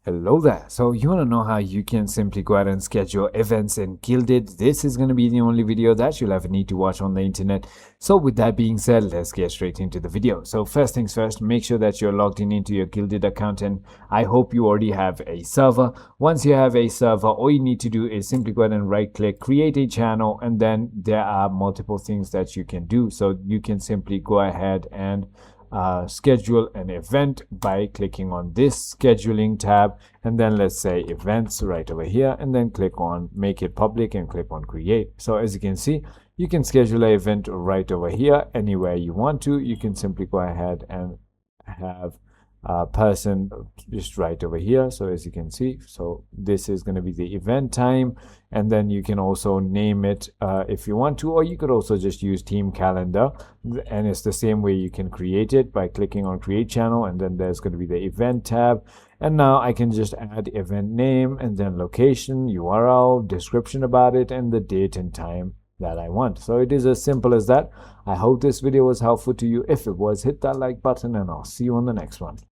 Hello there. So you want to know how you can simply go ahead and schedule events in Guilded? This is going to be the only video that you'll ever need to watch on the internet. So with that being said, let's get straight into the video. So first things first, make sure that you're logged in into your Guilded account, and I hope you already have a server. Once you have a server, all you need to do is simply go ahead and right click, create a channel, and then there are multiple things that you can do. So you can simply go ahead and schedule an event by clicking on this scheduling tab, and then let's say events right over here, and then click on make it public and click on create. So as you can see, you can schedule an event right over here anywhere you want to. You can simply go ahead and have a person just right over here. So as you can see, so this is going to be the event time, and then you can also name it if you want to, or you could also just use team calendar, and it's the same way you can create it by clicking on create channel, and then there's going to be the event tab. And now I can just add event name and then location, URL, description about it, and the date and time that I want. So it is as simple as that. I hope this video was helpful to you. If it was, hit that like button, and I'll see you on the next one.